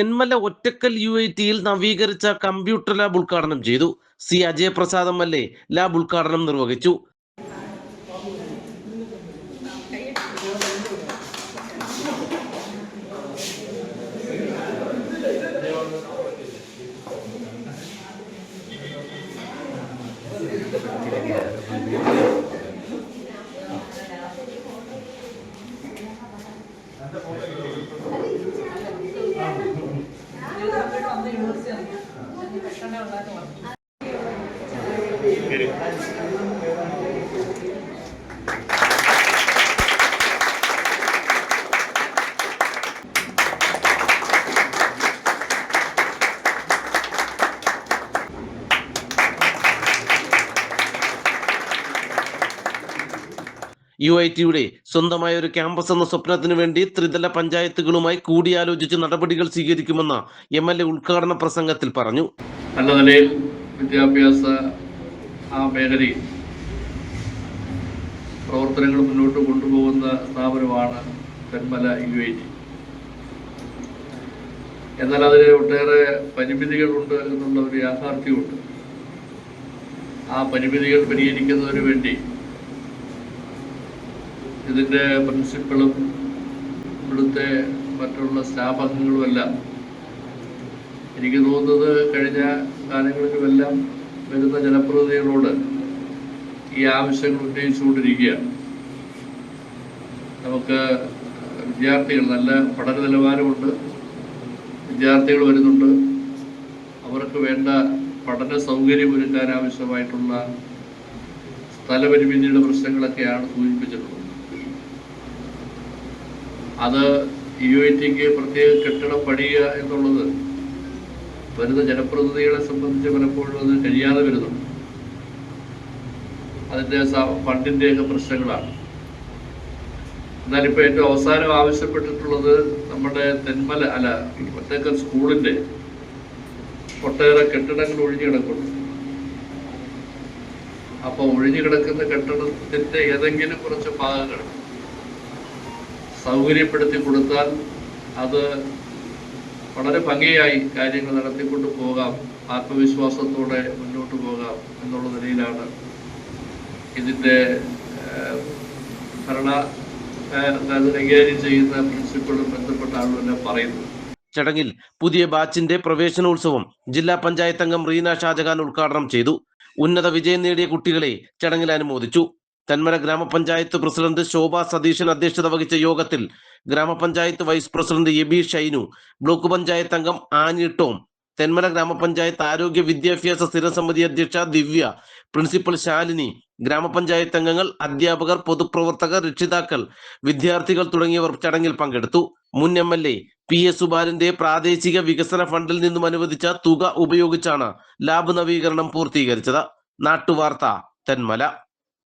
തെന്മല ഒറ്റക്കൽ UITയിൽ നവീകരിച്ച computer lab ഉദ്ഘാടനം ചെയ്തു. സി അജയപ്രസാദ് MLA ലാബ് ഉദ്ഘാടനം നിർവഹിച്ചു. UITയുടെ സ്വന്തമായ ഒരു ക്യാമ്പസ് എന്ന സ്വപ്നത്തിനു വേണ്ടി ത്രിതല പഞ്ചായത്തുകളുമായി കൂടിയാലോചിച്ച് നടപടികൾ സ്വീകരിക്കുമെന്ന് MLA ഉദ്ഘാടന പ്രസംഗത്തിൽ പറഞ്ഞു. നല്ല നിലയിൽ വിദ്യാഭ്യാസ മേഖലയിൽ പ്രവർത്തനങ്ങൾ മുന്നോട്ട് കൊണ്ടുപോകുന്ന സ്ഥാപനമാണ് തെന്മല UIT. എന്നാൽ അതിന് ഒട്ടേറെ പരിമിതികളുണ്ട് എന്നുള്ള ഒരു യാഥാർത്ഥ്യമുണ്ട്. ആ പരിമിതികൾ പരിഹരിക്കുന്നതിന് വേണ്ടി ഇതിൻ്റെ പ്രിൻസിപ്പളും ഇവിടുത്തെ മറ്റുള്ള സ്റ്റാഫ് അംഗങ്ങളുമെല്ലാം എനിക്ക് തോന്നുന്നത് കഴിഞ്ഞ കാലങ്ങളിലുമെല്ലാം വരുന്ന ജനപ്രതിനിധികളോട് ഈ ആവശ്യങ്ങൾ ഉന്നയിച്ചുകൊണ്ടിരിക്കുകയാണ്. നമുക്ക് വിദ്യാർത്ഥികൾ നല്ല പഠന നിലവാരമുണ്ട്, വിദ്യാർത്ഥികൾ വരുന്നുണ്ട്, അവർക്ക് വേണ്ട പഠന സൗകര്യം ഒരുക്കാൻ ആവശ്യമായിട്ടുള്ള സ്ഥലപരിമിതിയുടെ പ്രശ്നങ്ങളൊക്കെയാണ് സൂചിപ്പിച്ചിട്ടുള്ളത്. അത് UITക്ക് പ്രത്യേക കെട്ടിടം പണിയുക എന്നുള്ളത് വരുന്ന ജനപ്രതിനിധികളെ സംബന്ധിച്ച് പലപ്പോഴും അത് കഴിയാതെ വരുന്നുണ്ട്. അതിൻ്റെ ഫണ്ടിൻ്റെയൊക്കെ പ്രശ്നങ്ങളാണ്. എന്നാലിപ്പോൾ ഏറ്റവും അവസാനം ആവശ്യപ്പെട്ടിട്ടുള്ളത് നമ്മുടെ തെന്മല ഒറ്റക്കൽ സ്കൂളിൻ്റെ ഒട്ടേറെ കെട്ടിടങ്ങൾ ഒഴിഞ്ഞു കിടക്കുന്നു. അപ്പോൾ ഒഴിഞ്ഞു കിടക്കുന്ന കെട്ടിടത്തിൻ്റെ ഏതെങ്കിലും കുറച്ച് ഭാഗങ്ങൾ സൗകര്യപ്പെടുത്തി കൊടുത്താൽ അത് വളരെ ഭംഗിയായി കാര്യങ്ങൾ നടത്തിക്കൊണ്ട് പോകാം, ആത്മവിശ്വാസത്തോടെ മുന്നോട്ട് പോകാം എന്നുള്ള നിലയിലാണ് ഇതിൻ്റെ കൈകാര്യം ചെയ്യുന്ന പ്രിൻസിപ്പളും ബന്ധപ്പെട്ട ആളുകളെല്ലാം പറയുന്നത്. ചടങ്ങിൽ പുതിയ ബാച്ചിന്റെ പ്രവേശനോത്സവം ജില്ലാ പഞ്ചായത്ത് അംഗം റീന ഷാജഹാൻ ഉദ്ഘാടനം ചെയ്തു. ഉന്നത വിജയം നേടിയ കുട്ടികളെ ചടങ്ങിൽ അനുമോദിച്ചു. തെന്മല ഗ്രാമപഞ്ചായത്ത് പ്രസിഡന്റ് ശോഭ സതീശൻ അധ്യക്ഷത വഹിച്ച യോഗത്തിൽ ഗ്രാമപഞ്ചായത്ത് vice president Aby Shainu, block panchayat അംഗം ആനി ടോം, തെന്മല ഗ്രാമപഞ്ചായത്ത് ആരോഗ്യ വിദ്യാഭ്യാസ സ്ഥിരസമിതി അധ്യക്ഷ ദിവ്യ, പ്രിൻസിപ്പൽ ശാലിനി, ഗ്രാമപഞ്ചായത്ത് അംഗങ്ങൾ, അധ്യാപകർ, പൊതുപ്രവർത്തകർ, രക്ഷിതാക്കൾ, വിദ്യാർത്ഥികൾ തുടങ്ങിയവർ ചടങ്ങിൽ പങ്കെടുത്തു. മുൻ MLA PS സുബാലിന്റെ പ്രാദേശിക വികസന ഫണ്ടിൽ നിന്നും അനുവദിച്ച തുക ഉപയോഗിച്ചാണ് ലാബ് നവീകരണം പൂർത്തീകരിച്ചത്. നാട്ടുവാർത്ത, തെന്മല.